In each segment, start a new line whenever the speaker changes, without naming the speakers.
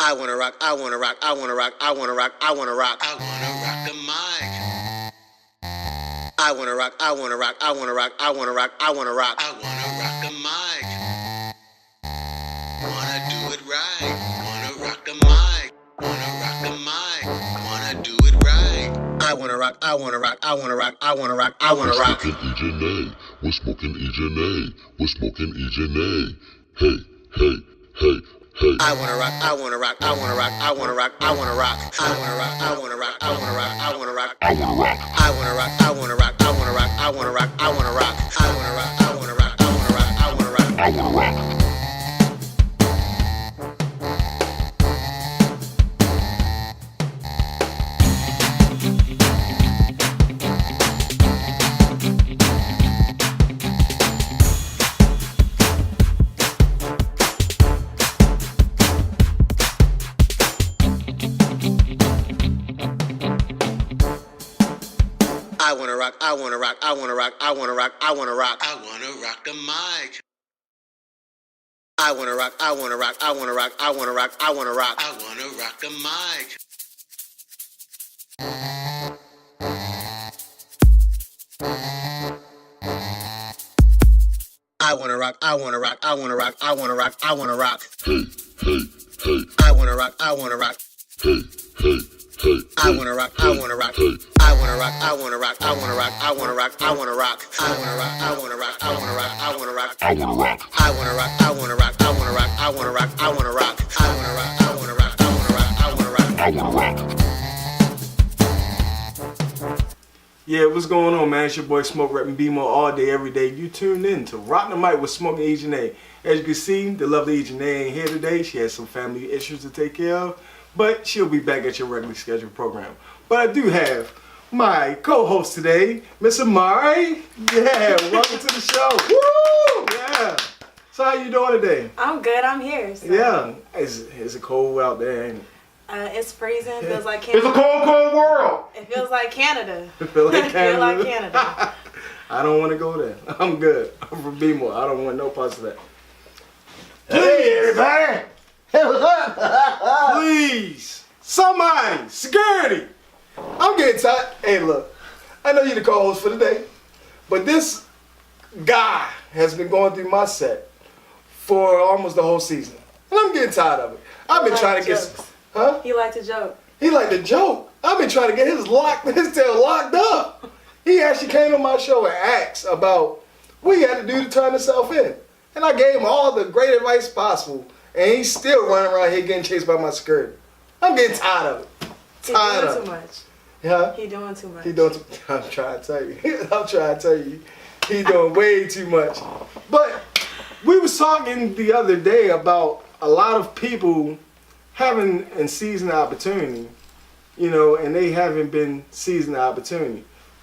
I wanna rock, I wanna rock, I wanna rock, I wanna rock, I wanna rock.
I wanna rock the mic.
I wanna rock, I wanna rock, I wanna rock, I wanna rock, I wanna rock.
I wanna rock the mic. Wanna do it right. Wanna rock the mic. Wanna rock the mic. Wanna do it right.
I wanna rock, I wanna rock, I wanna rock, I wanna rock, I wanna rock.
We're smoking Ejene. We're smoking Ejene. Hey, hey, hey, hey.
I wanna rock, I wanna rock, I wanna rock, I wanna rock, I wanna rock. I wanna rock, I wanna rock, I wanna rock, I wanna rock.
I wanna rock.
I wanna rock, I wanna rock, I wanna rock, I wanna rock, I wanna rock. I wanna rock, I wanna rock, I wanna rock, I wanna rock.
I wanna rock.
I wanna rock, I wanna rock, I wanna rock, I wanna rock, I wanna rock.
I wanna rock the mic.
I wanna rock, I wanna rock, I wanna rock, I wanna rock, I wanna rock.
I wanna rock the mic.
I wanna rock, I wanna rock, I wanna rock, I wanna rock, I wanna rock.
Hey, hey, hey.
I wanna rock, I wanna rock.
Hey, hey, hey.
I wanna rock, I wanna rock.
Hey.
I wanna rock, I wanna rock, I wanna rock, I wanna rock, I wanna rock. I wanna rock, I wanna rock, I wanna rock, I wanna rock.
I wanna rock.
I wanna rock, I wanna rock, I wanna rock, I wanna rock, I wanna rock. I wanna rock, I wanna rock, I wanna rock, I wanna rock.
I wanna rock.
Yeah, what's going on, man? It's your boy Smoke repping BMO all day, every day. You tuned in to Rock the Mic with Smoking Ejene. As you can see, the lovely Ejene ain't here today. She has some family issues to take care of, but she'll be back at your regularly scheduled program. But I do have my co-host today, Miss Amari. Yeah, welcome to the show. Woo! Yeah. So how you doing today?
I'm good. I'm here. So.
Yeah. Is it cold out there? Ain't it?
It's freezing. Feels like
It's a
Canada.
cold, cold world.
It feels like Canada.
I feel like
It feel like
Canada.
Canada.
I don't want to go there. I'm good. I'm from B-more. I don't want no parts of that.
Hey everybody! Hey, what's up?
Please, somebody, security. I'm getting tired. Hey, look, I know you're the co-host for the day, but this guy has been going through my set for almost the whole season, and I'm getting tired of it. I've been
Like
trying to
jokes.
get, huh?
He liked to joke.
He like to joke. I've been trying to get his tail locked up. He actually came on my show and asked about what he had to do to turn himself in. And I gave him all the great advice possible. And he's still running around here getting chased by my security. I'm getting tired of it.
He
Tired
doing
of
too
it.
much.
Yeah?
He doing too much.
He doing too, I'm trying to tell you. I'm trying to tell you. He doing way too much. But we was talking the other day about a lot of people having and seizing the opportunity, you know, and they haven't been seizing the opportunity.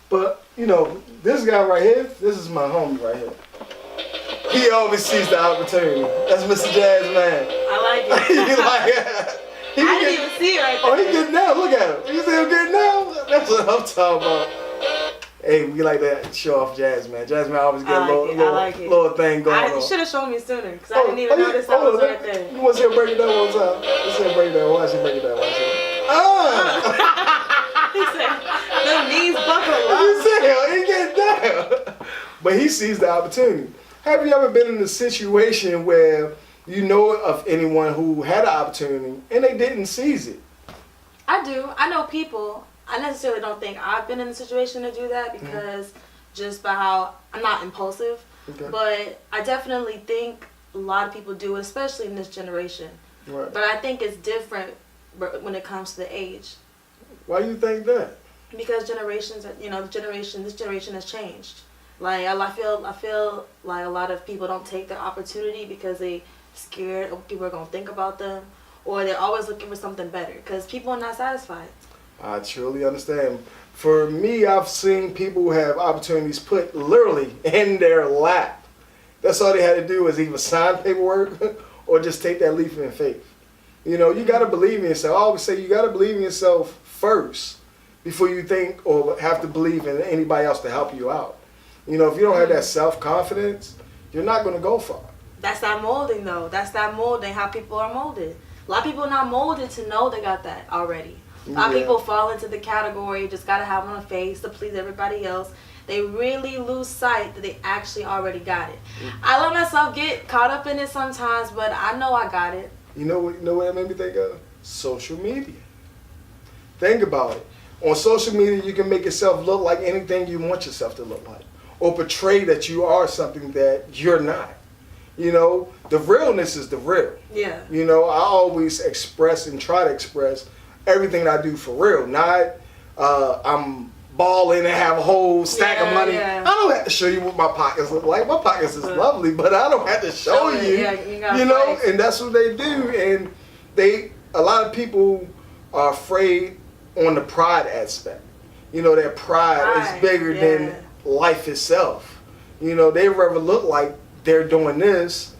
But, you know, this guy right here, this is my homie right here. He always sees the opportunity. That's Mr. Jazz Man.
I like
He
it.
like, he
I
get-
didn't even see it right
Oh,
there.
he getting down. Look at him. You see him getting down? That's what I'm talking about. Hey, we like that show off Jazz Man. Jazz Man always get
I
a
like
little,
it. I like it.
little thing going
You
on.
should have shown me sooner because I didn't even
yeah.
notice that
Hold
was
on,
right there.
You want to see him break it down one time? Let's see him break it down. Watch him break it down. Watch him. Ah!
He said, "The knees buckle
You
up."
see him? He getting down. But he sees the opportunity. Have you ever been in a situation where you know of anyone who had an opportunity and they didn't seize it?
I do. I know people. I necessarily don't think I've been in a situation to do that because just by how I'm not impulsive.
Okay.
But I definitely think a lot of people do it, especially in this generation.
Right.
But I think it's different when it comes to the age.
Why do you think that?
Because generations, this generation has changed. Like I feel like a lot of people don't take their opportunity because they scared of what people are gonna think about them, or they're always looking for something better because people are not satisfied.
I truly understand. For me, I've seen people who have opportunities put literally in their lap. That's all they had to do is either sign paperwork or just take that leap in faith. You know, you got to believe in yourself. I always say you got to believe in yourself first before you think or have to believe in anybody else to help you out. You know, if you don't have that self-confidence, you're not going to go far.
That's that molding though. That's that molding, how people are molded. A lot of people are not molded to know they got that already. A lot of people fall into the category, just gotta have on a face to please everybody else. They really lose sight that they actually already got it. I let myself get caught up in it sometimes, but I know I got it.
You know what that made me think of? Social media. Think about it. On social media, you can make yourself look like anything you want yourself to look like, or portray that you are something that you're not. You know, the realness is the real.
Yeah.
You know, I always express and try to express everything I do for real. Not I'm balling and have a whole stack of money.
Yeah.
I don't have to show you what my pockets look like. My pockets is lovely, but I don't have to show you.
Yeah,
you know, and that's what they do. And a lot of people are afraid on the pride aspect. You know, their pride is bigger than life itself. You know, they rather look like they're doing this,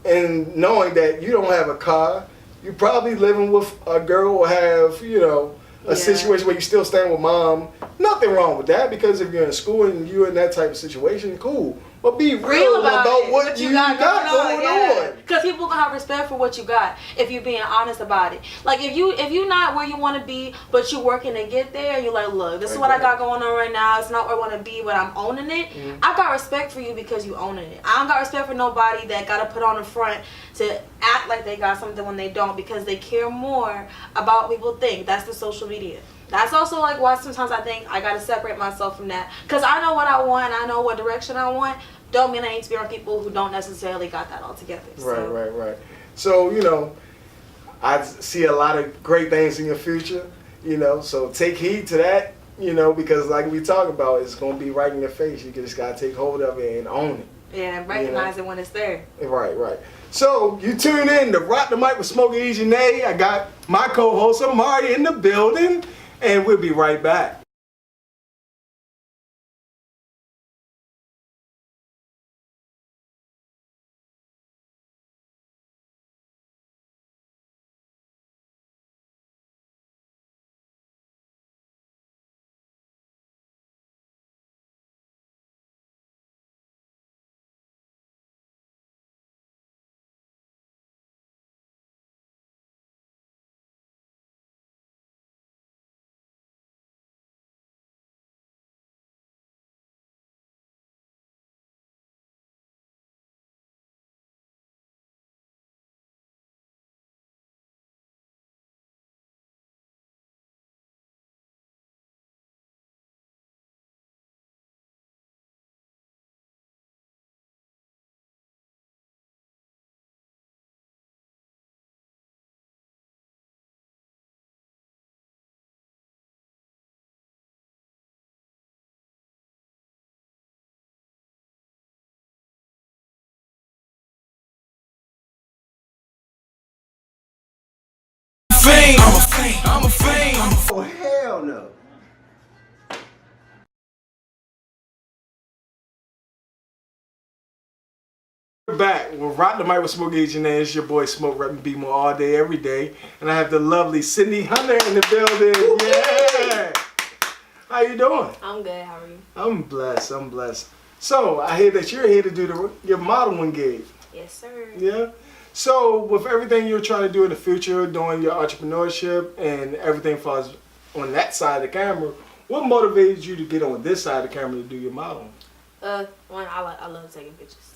and knowing that you don't have a car, you're probably living with a girl or have, you know, a situation where you still staying with mom. Nothing wrong with that, because if you're in school and you're in that type of situation, cool. But be real about what you got going on.
Because people gonna have respect for what you got if you're being honest about it. Like if you're not where you want to be, but you're working to get there, and you're like, look, this is what I got going on right now. It's not where I want to be, but I'm owning it. I got respect for you because you owning it. I don't got respect for nobody that got to put on the front to act like they got something when they don't, because they care more about what people think. That's the social media. That's also like why sometimes I think I gotta separate myself from that, because I know what I want, I know what direction I want. Don't mean I need to be around people who don't necessarily got that all together.
Right. So, you know, I see a lot of great things in your future, you know, so take heed to that, you know, because like we talk about, it's gonna be right in your face. You just gotta take hold of it and own it.
Yeah, and recognize it when it's there.
Right. So you tune in to Rock the Mic with Smokey Ejene. I got my co-host Amari in the building, and we'll be right back.
I'm a fiend. Oh, hell no.
We're back. We'll Rock the Mic with Smokey Ejene. It's your boy Smoke, repping Be More all day, every day. And I have the lovely Sydney Hunter in the building. Yeah. How you doing?
I'm good. How are you?
I'm blessed. So I hear that you're here to do your modeling gig.
Yes, sir.
Yeah. So with everything you're trying to do in the future, doing your entrepreneurship and everything falls on that side of the camera, what motivated you to get on this side of the camera to do your modeling?
One, I love taking pictures.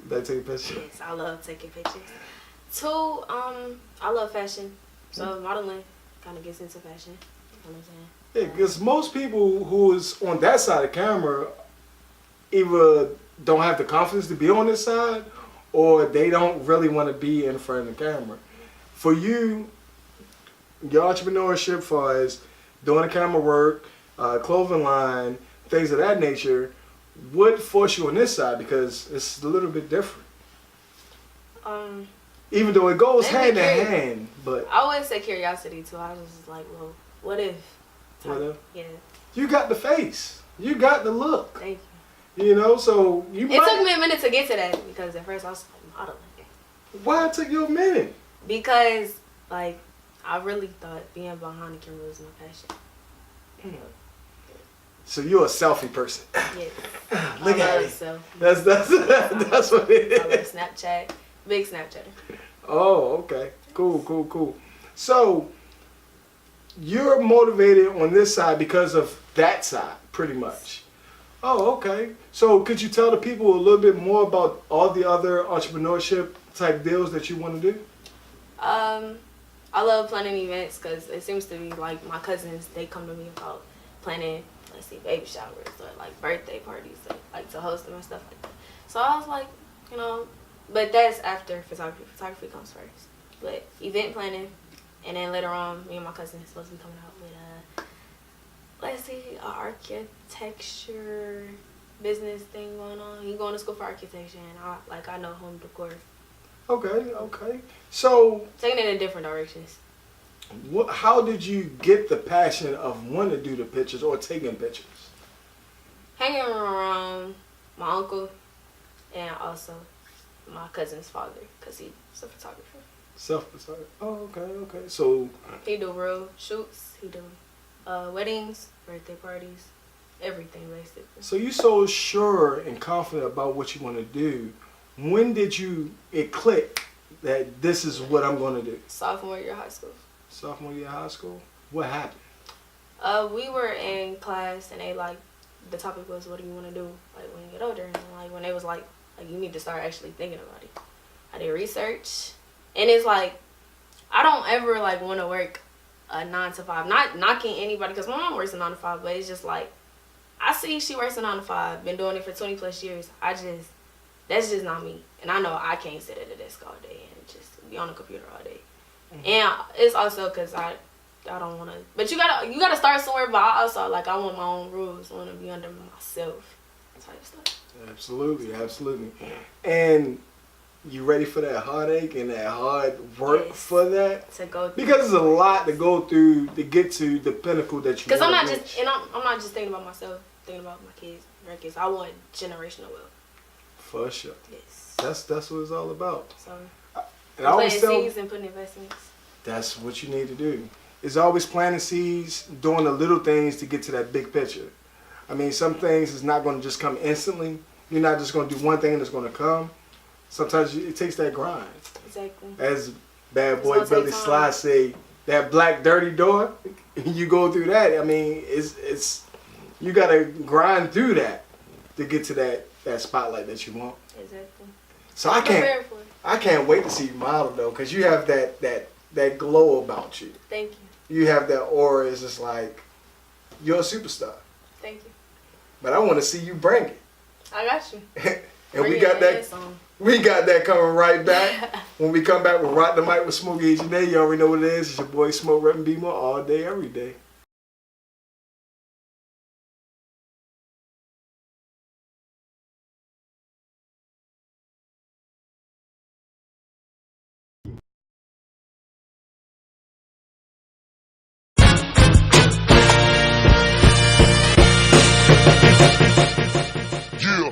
That take a picture?
Yes, I love taking pictures. Two, I love fashion. So modeling kind of gets into fashion. You know what I'm saying?
Yeah, because most people who is on that side of the camera either don't have the confidence to be on this side, or they don't really want to be in front of the camera. For you, your entrepreneurship, far as doing the camera work, clothing line, things of that nature, what forced you on this side? Because it's a little bit different. Even though it goes hand in hand, but
I always say curiosity too. I was just like, well, what if?
What if?
Yeah.
You got the face. You got the look.
Thank you.
You know, so you
It took me a minute to get to that, because at first I was like, modeling.
Why it took you a minute?
Because, like, I really thought being behind the camera was my passion.
So you're a selfie person.
Yes.
Look
I
at
love
it.
selfie.
That's what it
I love
is.
Snapchat. Big Snapchatter.
Oh, okay. Cool. So you're motivated on this side because of that side, pretty much. Oh, okay. So could you tell the people a little bit more about all the other entrepreneurship type deals that you want to do?
I love planning events because it seems to be like my cousins, they come to me about planning, let's see, baby showers or like birthday parties, like to host them and stuff like that. So I was like, you know, but that's after photography. Photography comes first. But event planning, and then later on, me and my cousin is supposed to be coming out with let's see, a architecture business thing going on. He going to school for architecture, and I know home decor.
Okay. So
Taking it in different directions.
how did you get the passion of wanting to do the pictures or taking pictures?
Hanging around my uncle and also my cousin's father, because he's a photographer.
Self-photography. Oh, okay. So
He do real shoots. He do weddings, birthday parties, everything basically.
so you so sure and confident about what you want to do. When did it click that this is what I'm going to do?
Sophomore year of high school.
Sophomore year of high school? What happened?
We were in class and the topic was, what do you want to do like when you get older? And like when they was like you need to start actually thinking about it. I did research, and it's like I don't ever like want to work a 9 to 5. Not knocking anybody, because my mom works a 9 to 5, but it's just like I see she works a 9 to 5, been doing it for 20 plus years. That's just not me, and I know I can't sit at a desk all day and just be on a computer all day. Mm-hmm. And it's also because I don't want to, but you gotta start somewhere. But I also I want my own rules. I want to be under myself, type stuff.
Absolutely. And you ready for that heartache and that hard work for that?
To go through.
Because there's a lot to go through to get to the pinnacle that you.
Because I'm not just thinking about myself, thinking about my kids, grandkids. I want generational wealth.
For sure.
Yes.
That's what it's all about.
So
And I always
planting
tell
seeds and putting investments.
that's what you need to do. It's always planting seeds, doing the little things to get to that big picture. I mean, some things is not going to just come instantly. You're not just going to do one thing that's going to come. Sometimes it takes that grind.
Exactly.
As bad boy
It's gonna
Billy
take time.
Sly say, that black dirty door, you go through that. I mean, it's you got to grind through that to get to that spotlight that you want.
Exactly.
So
I'm prepared for it.
I can't wait to see you model though, because you have that glow about you.
Thank you.
You have that aura. It's just like you're a superstar.
Thank you.
But I want to see you bring it.
I got you.
And
Bring
we
it
got
in
that.
that song.
We got that coming right back. When we come back with Rock the Mic with Smokey Ejene, you already know what it is. It's your boy Smoke Rep and Be More all day, every day.
Yeah.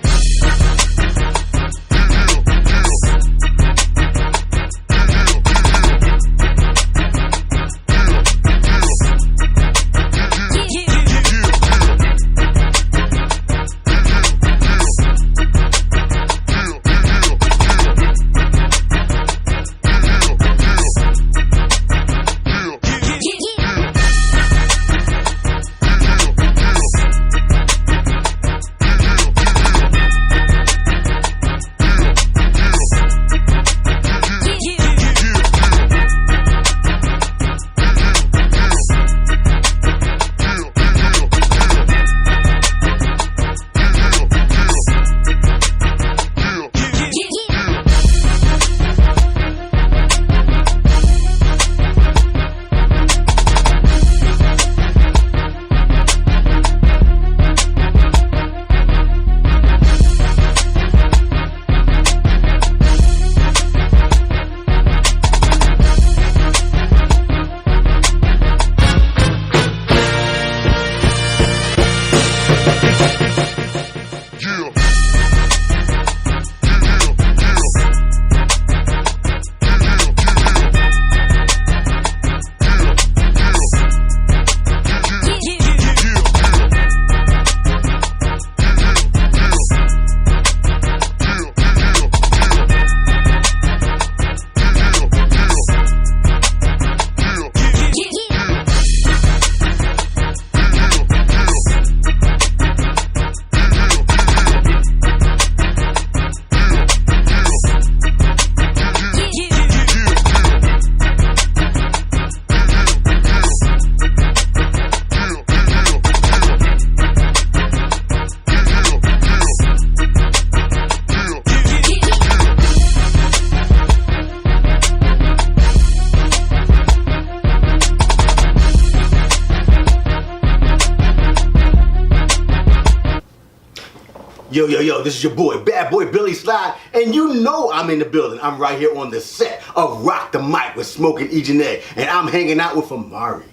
Yo, this is your boy, Bad Boy Billy Slide, and you know I'm in the building. I'm right here on the set of Rock the Mic with Smoking Ejene, and I'm hanging out with Amari.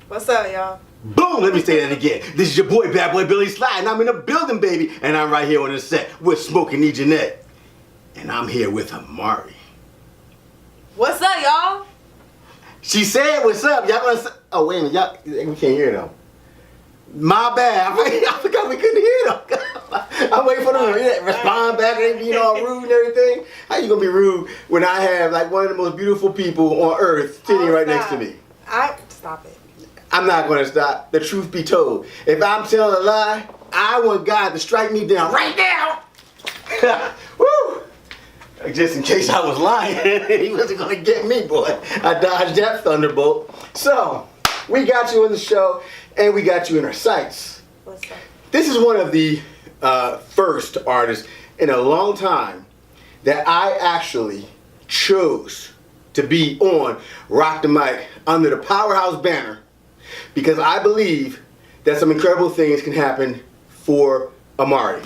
What's up, y'all?
Boom, let me say that again. This is your boy, Bad Boy Billy Slide, and I'm in the building, baby, and I'm right here on the set with Smoking Ejene, and I'm here with Amari.
What's up, y'all?
She said, what's up? Y'all gonna say, oh, wait a minute, y'all, we can't hear them. My bad. I forgot we couldn't hear them. I'm waiting for them to respond back and being all rude and everything. How you gonna be rude when I have like one of the most beautiful people on earth sitting right next to me?
Stop it.
I'm not gonna stop. The truth be told, if I'm telling a lie, I want God to strike me down right now. Woo! Just in case I was lying, he wasn't gonna get me, boy. I dodged that thunderbolt. So, we got you in the show, and we got you in our sights.
What's up?
This is one of the first artists in a long time that I actually chose to be on Rock the Mic under the Powerhouse banner because I believe that some incredible things can happen for Amari.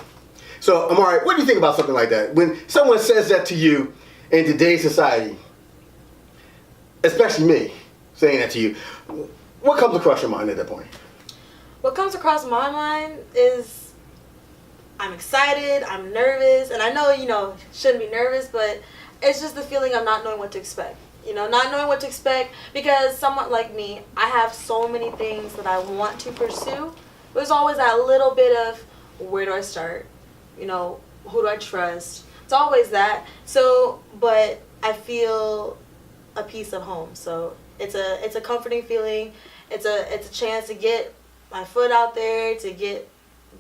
So, Amari, what do you think about something like that? When someone says that to you in today's society, especially me saying that to you, what comes across your mind at that point?
What comes across my mind is I'm excited, I'm nervous, and I know, shouldn't be nervous, but it's just the feeling of not knowing what to expect. Not knowing what to expect because someone like me, I have so many things that I want to pursue. There's always that little bit of where do I start? Who do I trust? It's always that. So, but I feel a piece of home. So it's a comforting feeling. It's a chance to get my foot out there, to get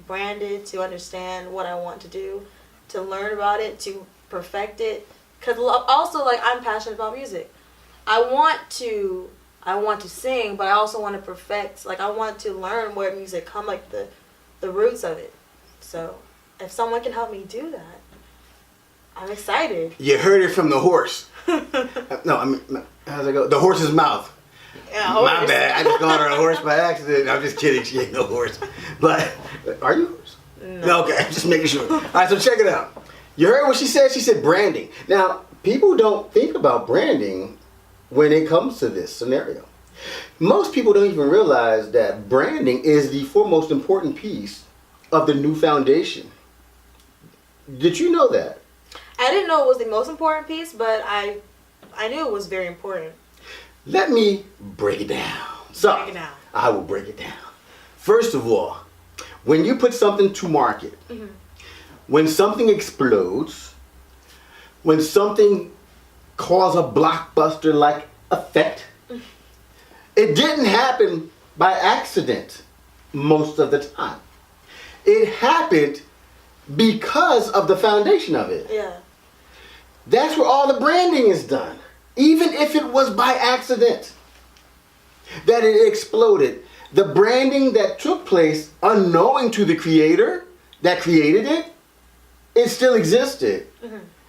branded, to understand what I want to do, to learn about it, to perfect it. Cause also I'm passionate about music. I want to sing, but I also want to perfect. I want to learn where music come, the roots of it. So if someone can help me do that, I'm excited.
You heard it from the horse. No, I mean, how's it go? The horse's mouth.
Yeah,
My bad. I just called her a horse by accident. I'm just kidding. She ain't no horse. But are you a horse? No. Okay, I'm just making sure. All right, so check it out. You heard what she said? She said branding. Now, people don't think about branding when it comes to this scenario. Most people don't even realize that branding is the foremost important piece of the new foundation. Did you know that?
I didn't know it was the most important piece, but I knew it was very important.
Let me break it down. So,
Break it down.
I will break it down. First of all, when you put something to market, when something explodes, when something causes a blockbuster-like effect, it didn't happen by accident most of the time. It happened because of the foundation of it.
Yeah.
That's where all the branding is done. Even if it was by accident that it exploded, the branding that took place unknowing to the creator that created it, it still existed.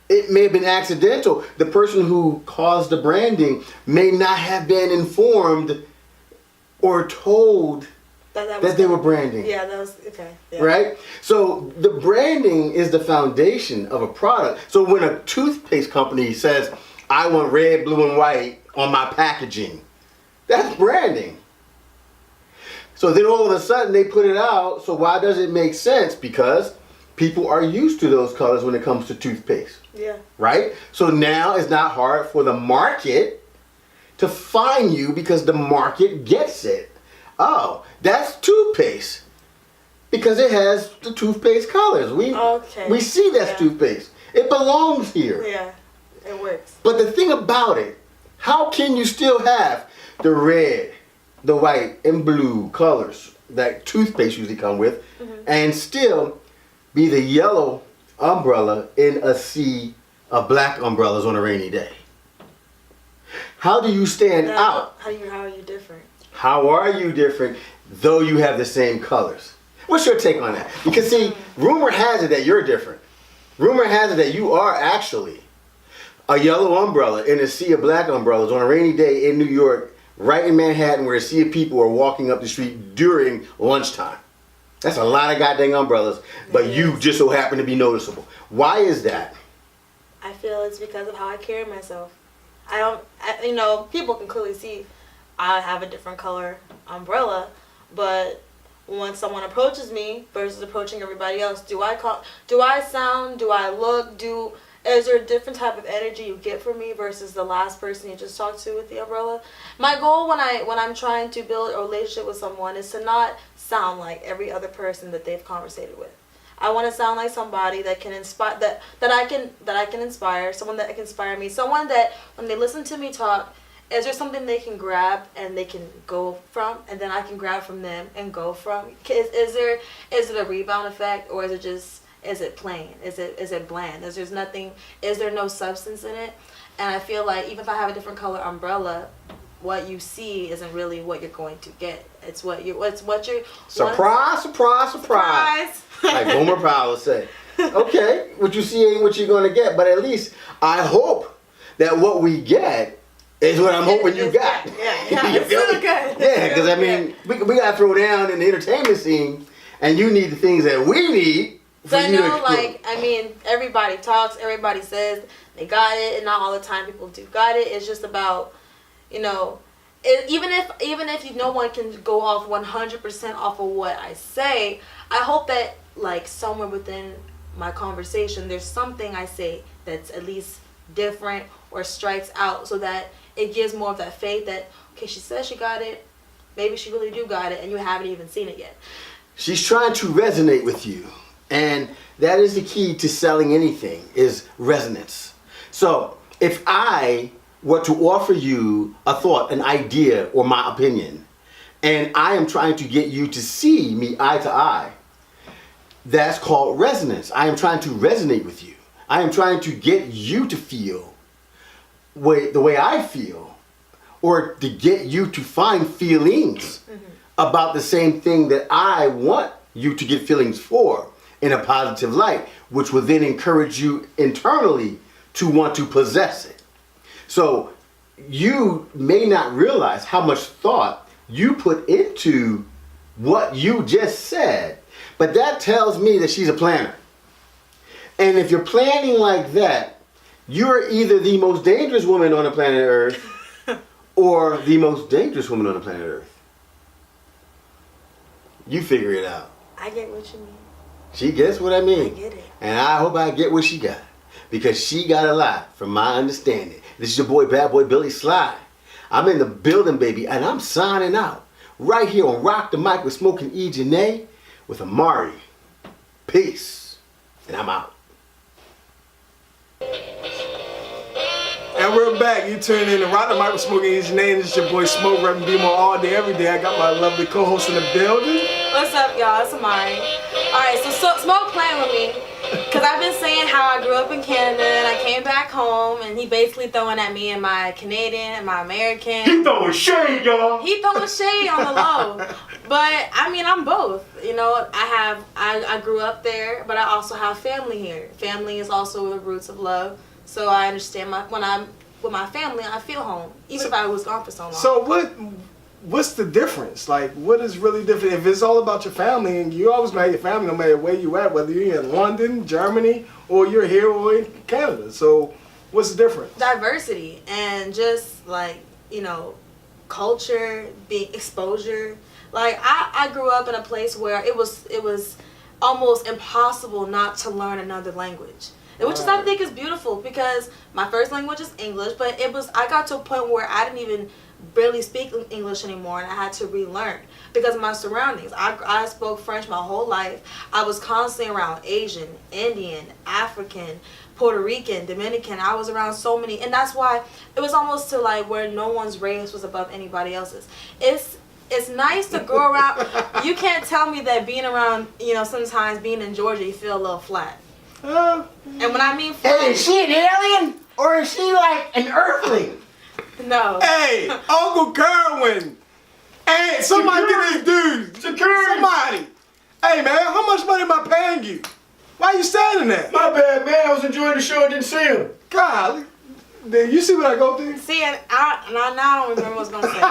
It may have been accidental. The person who caused the branding may not have been informed or told that they were branding.
Yeah, that was okay. Yeah.
Right? So the branding is the foundation of a product. So when a toothpaste company says, I want red, blue, and white on my packaging, that's branding. So then all of a sudden they put it out. So why does it make sense? Because people are used to those colors when it comes to toothpaste.
Yeah.
Right? So now it's not hard for the market to find you because the market gets it. Oh, that's toothpaste because it has the toothpaste colors. We see that's toothpaste. It belongs here.
Yeah, it works.
But the thing about it, how can you still have the red, the white, and blue colors that toothpaste usually come with and still be the yellow umbrella in a sea of black umbrellas on a rainy day? How do you stand out?
How are you different?
How are you different though you have the same colors? What's your take on that? Because see, rumor has it that you're different. Rumor has it that you are actually a yellow umbrella in a sea of black umbrellas on a rainy day in New York, right in Manhattan, where a sea of people are walking up the street during lunchtime. That's a lot of goddamn umbrellas, but you just so happen to be noticeable. Why is that?
I feel it's because of how I carry myself. People can clearly see I have a different color umbrella, but when someone approaches me versus approaching everybody else, do I sound, do I look, is there a different type of energy you get from me versus the last person you just talked to with the umbrella? My goal when I'm trying to build a relationship with someone is to not sound like every other person that they've conversated with. I want to sound like somebody that can inspire, that I can inspire, someone that can inspire me, someone that when they listen to me talk, is there something they can grab and they can go from, and then I can grab from them and go from? Is it a rebound effect, or is it plain? Is it bland? Is there no substance in it? And I feel like even if I have a different color umbrella, what you see isn't really what you're going to get. It's what you're
surprise. Like Boomer Powell said. Okay, what you see ain't what you're gonna get, but at least I hope that what we get is what I'm hoping you got.
Yeah, it's really good.
Yeah, because I mean, we gotta throw down in the entertainment scene, and you need the things that we need.
So I know, everybody talks, everybody says they got it, and not all the time people do got it. It's just about, even if no one can go off 100% off of what I say, I hope that like somewhere within my conversation, there's something I say that's at least different or strikes out, so that it gives more of that faith that, okay, she says she got it, maybe she really do got it, and you haven't even seen it yet.
She's trying to resonate with you. And that is the key to selling anything, is resonance. So if I were to offer you a thought, an idea, or my opinion, and I am trying to get you to see me eye to eye, that's called resonance. I am trying to resonate with you. I am trying to get you to feel the way I feel, or to get you to find feelings about the same thing that I want you to get feelings for, in a positive light, which will then encourage you internally to want to possess it. So you may not realize how much thought you put into what you just said, but that tells me that she's a planner. And if you're planning like that, you're either the most dangerous woman on the planet Earth or the most dangerous woman on the planet Earth. You figure it out.
I get what you mean.
She gets what I mean.
I get it.
And I hope I get what she got. Because she got a lot, from my understanding. This is your boy, Bad Boy Billy Sly. I'm in the building, baby, and I'm signing out. Right here on Rock the Mic with Smoking Ejene with Amari. Peace. And I'm out.
And we're back. You tune in to Rock the Mic with Smoking Ejene, and this is your boy Smoke, Reppin' Beamer all day, every day. I got my lovely co-host in the building.
What's up, y'all? It's Amari. Alright, so Smoke playing with me. Because I've been saying how I grew up in Canada and I came back home, and he basically throwing at me and my Canadian and my American.
He throwing shade, y'all.
He throwing shade on the low. But, I mean, I'm both. I grew up there, but I also have family here. Family is also the roots of love. So I understand when I'm with my family, I feel home, even if I was gone for so long.
So what's the difference? Like, what is really different? If it's all about your family, and you always marry your family no matter where you at, whether you're in London, Germany, or you're here or in Canada. So what's the difference?
Diversity and just culture, being exposure. Like I grew up in a place where it was almost impossible not to learn another language. Which is, I think, is beautiful, because my first language is English, but I got to a point where I didn't even barely speak English anymore, and I had to relearn because of my surroundings. I spoke French my whole life. I was constantly around Asian, Indian, African, Puerto Rican, Dominican. I was around so many, and that's why it was almost to like where no one's race was above anybody else's. It's nice to go around. You can't tell me that being around, sometimes being in Georgia, you feel a little flat. And when I mean flat,
hey, is she an alien? Or is she like an earthling?
No.
Hey, Uncle Kerwin. Hey, somebody get this dude.
Security.
Somebody. Hey, man, how much money am I paying you? Why you standing there?
My bad, man. I was enjoying the show and didn't see him.
God, you see what I go through?
See, now I don't remember what I was going to say.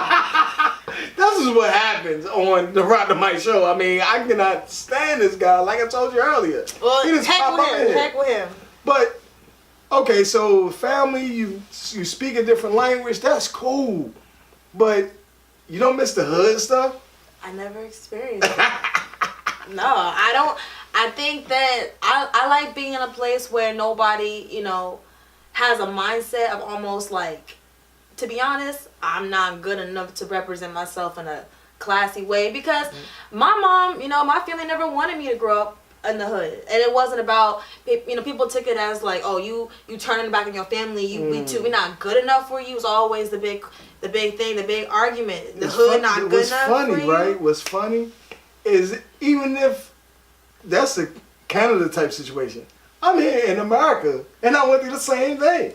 This is what happens on the Rock the Mic show. I mean, I cannot stand this guy. Like I told you earlier.
Well,
He just
heck
pop
with
up in
him.
here.
Heck with him.
But okay, so family, you speak a different language. That's cool, but you don't miss the hood stuff.
I never experienced it. No, I don't. I think that I like being in a place where nobody, has a mindset of almost like, to be honest, I'm not good enough to represent myself in a classy way because my mom, my family never wanted me to grow up in the hood, and it wasn't about, people took it as like, oh, you turning back on your family, we're not good enough for you. It's always the big thing, the big argument. The hood not good enough for you.
Right? What's funny is even if that's a Canada type situation, I'm here in America and I went through the same thing.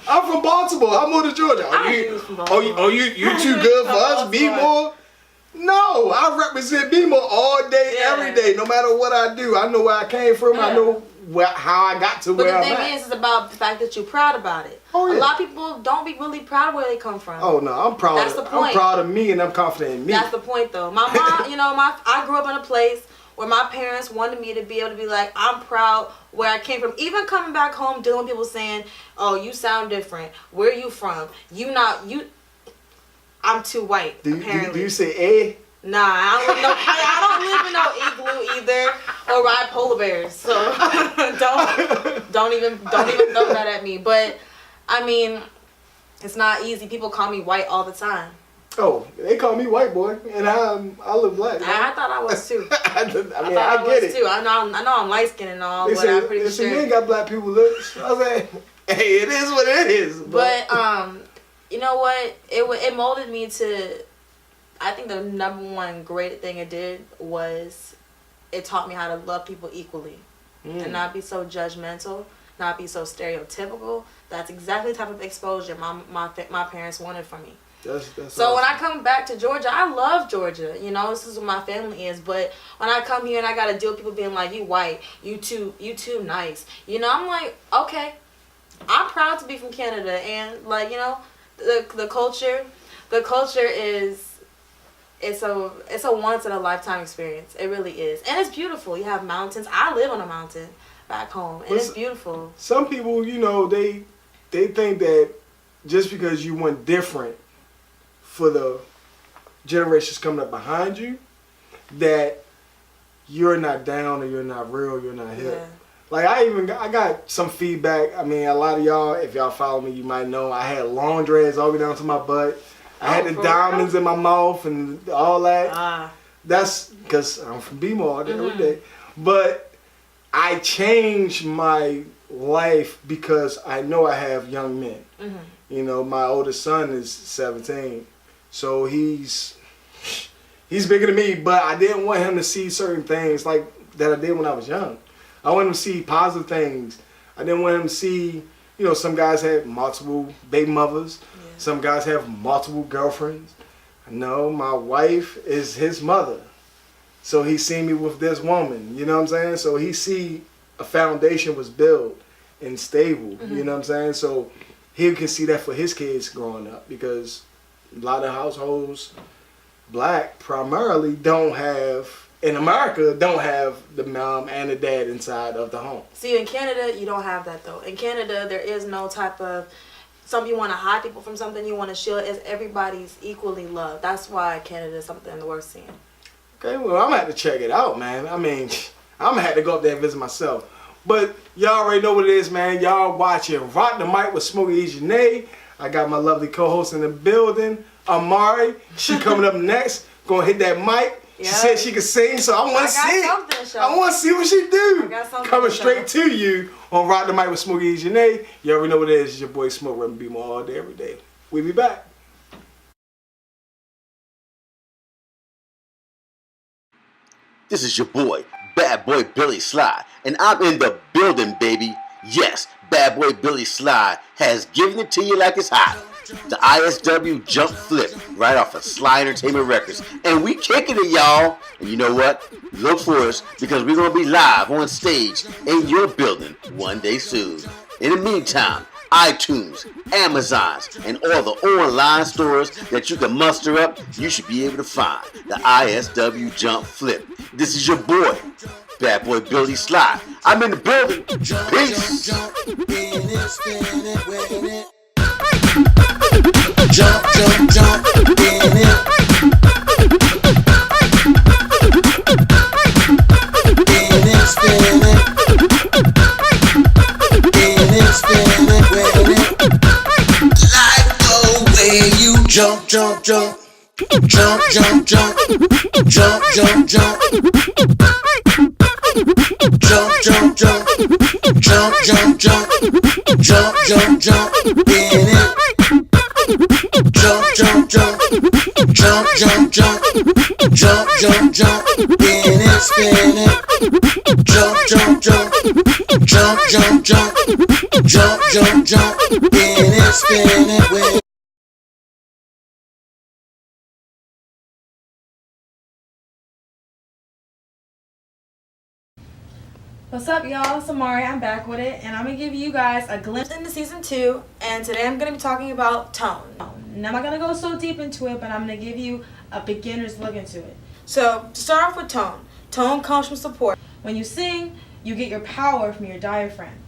I'm from Baltimore. I moved to Georgia. You too good for us, B-more? No, I represent B-more all day, every day, no matter what I do. I know where I came from.
Yeah.
I know how I got to where I'm at.
But the thing is, it's about the fact that you're proud about it.
Oh, yeah.
A lot of people don't be really proud where they come from.
Oh no, I'm proud.
That's the point.
I'm proud of me, and I'm confident in me.
That's the point, though. My mom, I grew up in a place where my parents wanted me to be able to be like, I'm proud where I came from. Even coming back home, dealing with people saying, "Oh, you sound different. Where are you from? I'm too white." Apparently.
Do you say eh?
Nah, I don't live in no igloo either, or ride polar bears. So don't even throw that at me. But I mean, it's not easy. People call me white all the time.
Oh, they call me white boy, and I look black.
I thought I was too.
I
I
get it.
too. I know I'm light skinned and all,
They
but
say,
I'm pretty
they
sure.
ain't got black people lips. I was like, hey, it is what it is.
But you know what? It molded me to. I think the number one great thing it did was it taught me how to love people equally and not be so judgmental, not be so stereotypical. That's exactly the type of exposure my parents wanted from me.
That's
so
awesome.
when I come back to Georgia, I love Georgia. This is where my family is. But when I come here and I gotta deal with people being like, "You white, you too nice," I'm like, okay, I'm proud to be from Canada, and like the culture is. It's a once in a lifetime experience. It really is, and it's beautiful. You have mountains. I live on a mountain back home, and it's beautiful.
Some people, they think that just because you went different for the generations coming up behind you, that you're not down or you're not real, you're not hip.
Yeah.
Like I got some feedback. I mean, a lot of y'all, if y'all follow me, you might know I had long dreads all the way down to my butt. I had the diamonds in my mouth and all that. That's because I'm from B-more every day. But I changed my life because I know I have young men. My oldest son is 17. So he's bigger than me, but I didn't want him to see certain things like that I did when I was young. I wanted him to see positive things. I didn't want him to see, some guys had multiple baby mothers. Yeah. Some guys have multiple girlfriends. No, my wife is his mother. So he seen me with this woman, you know what I'm saying? So he see a foundation was built and stable, you know what I'm saying? So he can see that for his kids growing up because a lot of households, black primarily, in America, don't have the mom and the dad inside of the home.
See, in Canada, you don't have that though. In Canada, there is no type of something you want to hide people from, something you want to shield. Everybody's equally loved. That's why Canada is something worth seeing.
Okay, well, I'm gonna have to check it out, man. I mean, I'm gonna have to go up there and visit myself. But y'all already know what it is, man. Y'all watching Rock the Mic with Smokey Ejene. I got my lovely co-host in the building, Amari. She coming up next. Gonna hit that mic. She said she could sing, so I want to see it. I want to see what she do. Coming straight to you on Rock the Mic with Smokey Ejene. You already know what it is. It's your boy Smoke, repping B-more all day, every day. We'll be back.
This is your boy, Bad Boy Billy Sly, and I'm in the building, baby. Yes, Bad Boy Billy Sly has given it to you like it's hot. The ISW jump flip right off of Sly Entertainment Records. And we kicking it, y'all. And you know what? Look for us because we're going to be live on stage in your building one day soon. In the meantime, iTunes, Amazons, and all the online stores that you can muster up, you should be able to find the ISW Jump Flip. This is your boy, Bad Boy Billy Sly. I'm in the building. Peace.
Jump, in it, spin it, win it. Jump, jump, jump, in it. In it, spin it. In it, spin it, win it. Like the way you jump, jump, jump. Jump, jump, jump. Jump, jump, jump. Jump, jump, jump. Jump, jump, jump. Jump, jump, jump. In it. Jump, jump, jump. Jump, jump, jump. Jump, jump, jump. In it, spin it. Jump, jump, jump. Jump, jump, jump. Jump, jump, jump. In it, spin it. With
What's up, y'all? It's Amari. I'm back with it, and I'm gonna give you guys a glimpse into season 2. And today I'm gonna be talking about tone. And I'm not gonna go so deep into it, but I'm gonna give you a beginner's look into it. So to start off with tone, tone comes from support. When you sing, you get your power from your diaphragm.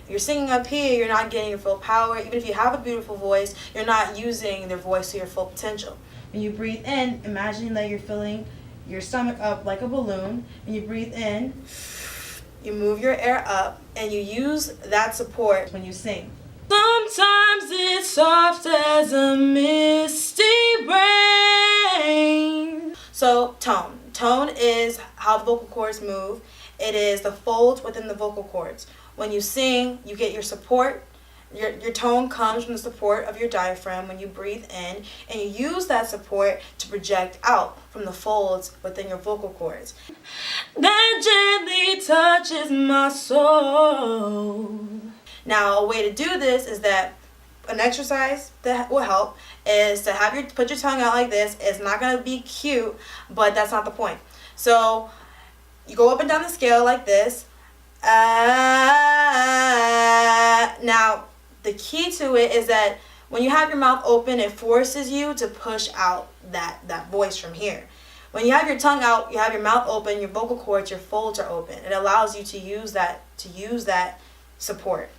If you're singing up here, you're not getting your full power. Even if you have a beautiful voice, you're not using their voice to your full potential. When you breathe in, imagine that you're filling your stomach up like a balloon. When you breathe in, you move your air up, and you use that support when you sing. Sometimes it's soft as a misty rain. So tone. Tone is how the vocal cords move. It is the folds within the vocal cords. When you sing, you get your support. Your tone comes from the support of your diaphragm when you breathe in, and you use that support to project out from the folds within your vocal cords. That gently touches my soul. Now, a way to do this is that an exercise that will help is to put your tongue out like this. It's not going to be cute, but that's not the point. So you go up and down the scale like this. Now, the key to it is that when you have your mouth open, it forces you to push out that voice from here. When you have your tongue out, you have your mouth open, your vocal cords, your folds are open. It allows you to use that support.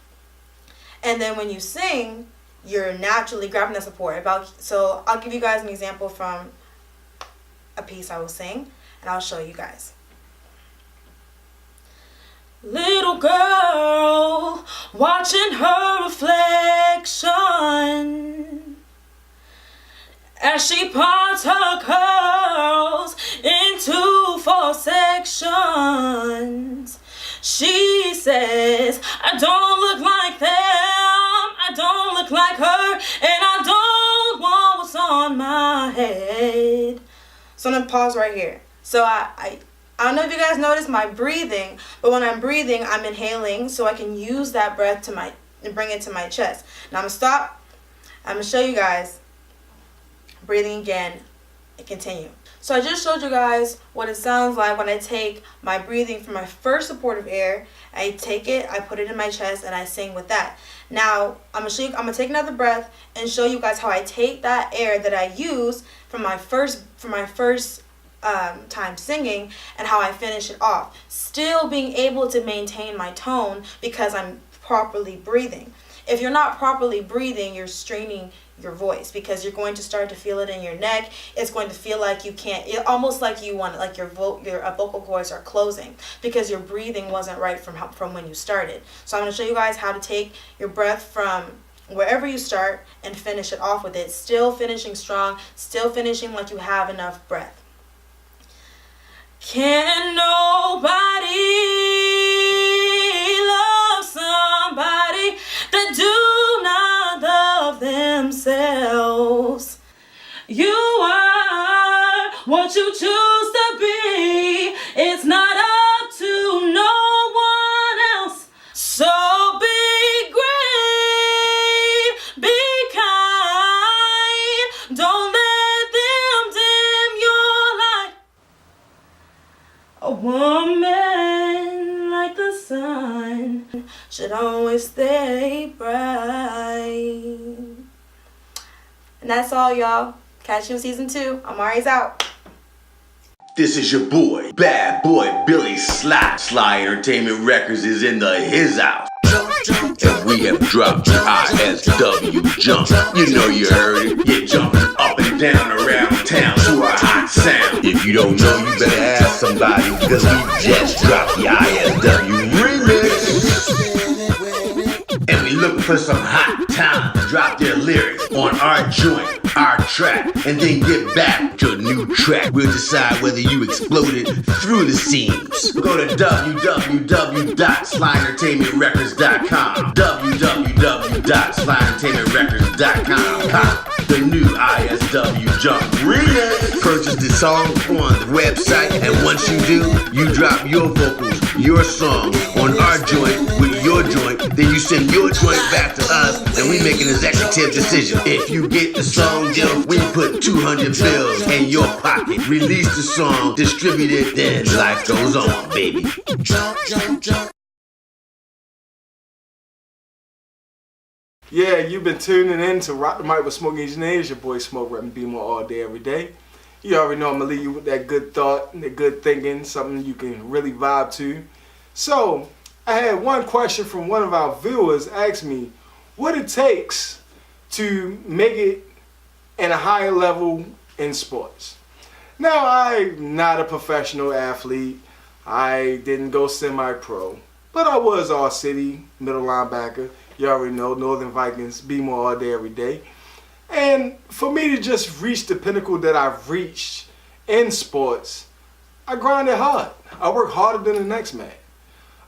And then when you sing, you're naturally grabbing that support. So I'll give you guys an example from a piece I will sing, and I'll show you guys. Little girl, watching her reflection as she parts her curls into 4 sections. She says, I don't look like them, I don't look like her, and I don't want what's on my head. So I'm going to pause right here. So I don't know if you guys notice my breathing, but when I'm breathing, I'm inhaling so I can use that breath and bring it to my chest. Now I'm going to stop. I'm going to show you guys breathing again and continue. So I just showed you guys what it sounds like when I take my breathing from my first supportive air. I take it, I put it in my chest, and I sing with that. Now I'm gonna take another breath and show you guys how I take that air that I use from my first time singing and how I finish it off, still being able to maintain my tone because I'm properly breathing. If you're not properly breathing, you're straining your voice because you're going to start to feel it in your neck. It's going to feel like you can't, almost like you want, like your vocal cords are closing because your breathing wasn't right from when you started. So I'm going to show you guys how to take your breath from wherever you start and finish it off with it, still finishing strong, still finishing like you have enough breath. Can nobody love somebody that do not love themselves? You are what you choose to be. It's not up to no one else. So be great, be kind. Don't let them dim your light. A woman like the sun should always stay bright. that's all, y'all. Catch you in season 2. Amari's out.
This is your boy, bad boy Billy Sly. Sly Entertainment Records is in the his house. And we have dropped the ISW jump. You know you heard it. You're jumping up and down around town to a hot sound. If you don't know, you better ask somebody, because we just dropped the ISW remix. And we looking for some hot talent to drop their lyrics on our joint, our track, and then get back to a new track. We'll decide whether you exploded through the seams. Go to www.slyentertainmentrecords.com. www.slyentertainmentrecords.com. Cop the new ISW Jump remix. Purchase the song on the website, and once you do, you drop your vocals, your song on our joint with your joint. Then you send your joint back to us, and we make an executive decision. If you get the song deal, we put 200 bills in your pocket. Release the song, distribute it, then life goes on, baby.
Jump, jump, jump.
Yeah, you've been tuning in to Rock the Mic with Smoke Ejene. It's your boy Smoke, repping Be More all day, every day. You already know I'm going to leave you with that good thought and that good thinking, something you can really vibe to. So, I had one question from one of our viewers ask me what it takes to make it in a higher level in sports. Now, I'm not a professional athlete. I didn't go semi-pro, but I was all-city middle linebacker. You already know, Northern Vikings, Be More all day, every day. And for me to just reach the pinnacle that I've reached in sports, I grinded hard. I worked harder than the next man.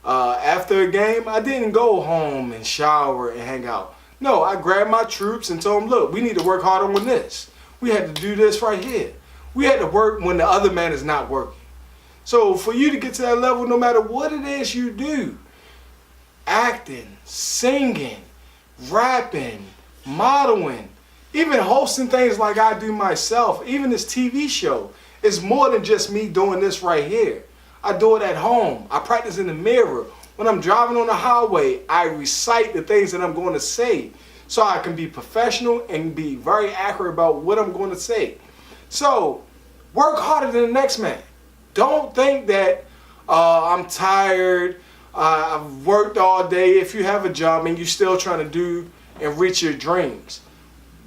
After a game, I didn't go home and shower and hang out. No, I grabbed my troops and told them, look, we need to work harder on this. We had to do this right here. We had to work when the other man is not working. So for you to get to that level, no matter what it is you do, acting, singing, rapping, modeling, even hosting things like I do myself, even this TV show, is more than just me doing this right here. I do it at home. I practice in the mirror. When I'm driving on the highway, I recite the things that I'm going to say so I can be professional and be very accurate about what I'm going to say. So, work harder than the next man. Don't think that I'm tired, I've worked all day. If you have a job and you're still trying to do and reach your dreams,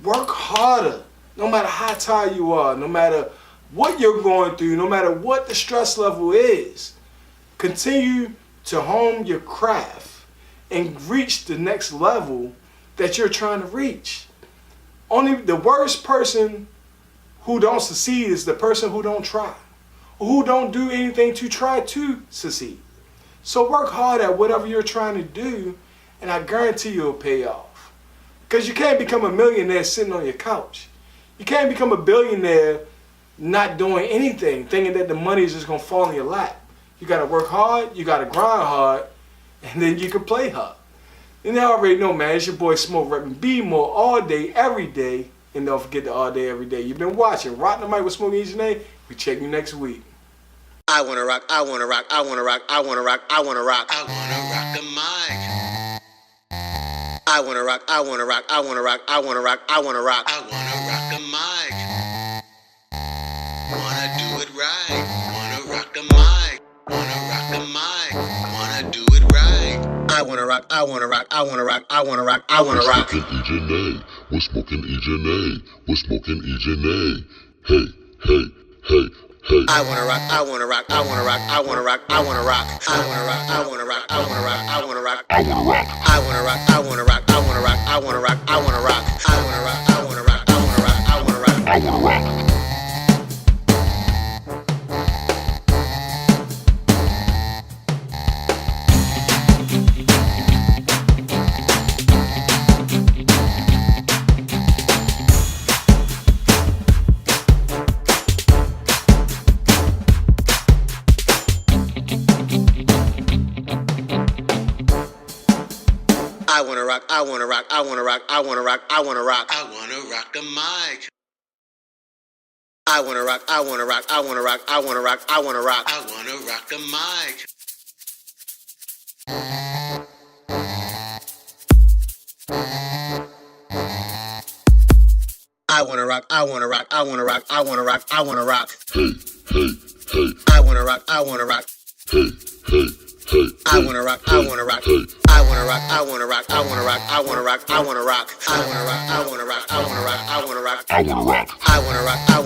work harder. No matter how tired you are, no matter what you're going through, no matter what the stress level is, continue to hone your craft and reach the next level that you're trying to reach. Only the worst person who don't succeed is the person who don't try, or who don't do anything to try to succeed. So work hard at whatever you're trying to do, and I guarantee you it'll pay off. Because you can't become a millionaire sitting on your couch. You can't become a billionaire not doing anything, thinking that the money is just going to fall in your lap. You got to work hard, you got to grind hard, and then you can play hard. And you already know, man, it's your boy Smoke, repping Be More all day, every day. And don't forget the all day, every day. You've been watching Rock the Mic with Smoke Ejene. We check you next week.
I wanna rock, I wanna rock, I wanna rock, I wanna rock, I wanna rock.
I wanna rock the mic.
I wanna rock, I wanna rock, I wanna rock, I wanna rock, I wanna rock.
I wanna rock the mic. Wanna do it right. Wanna rock the mic. Wanna rock the mic. Wanna do it right.
I wanna rock, I wanna rock, I wanna rock, I wanna rock, I wanna rock.
We're smoking Ejene. We're smoking Ejene. Hey, hey, hey, hey.
I wanna rock, I wanna rock, I wanna rock, I wanna rock, I wanna rock. I wanna rock, I wanna rock, I wanna rock, I wanna rock.
I wanna rock.
I wanna rock, I wanna rock, I wanna rock, I wanna rock, I wanna rock. I wanna rock, I wanna rock, I wanna rock, I wanna rock.
I wanna rock.
I wanna rock, I wanna rock, I wanna rock, I wanna rock, I wanna rock.
I wanna rock the mic.
I wanna rock, I wanna rock, I wanna rock, I wanna rock, I wanna rock.
I wanna rock the mic.
I wanna rock, I wanna rock, I wanna rock, I wanna rock, I wanna rock.
Hey, hey, hey,
I wanna rock, I wanna rock.
hey, hey, hey.
I wanna rock, I wanna rock. I wanna rock, I wanna rock, I wanna rock, I wanna rock, I wanna rock. I wanna rock, I wanna rock, I wanna rock, I wanna rock.
I wanna rock.
I wanna rock, I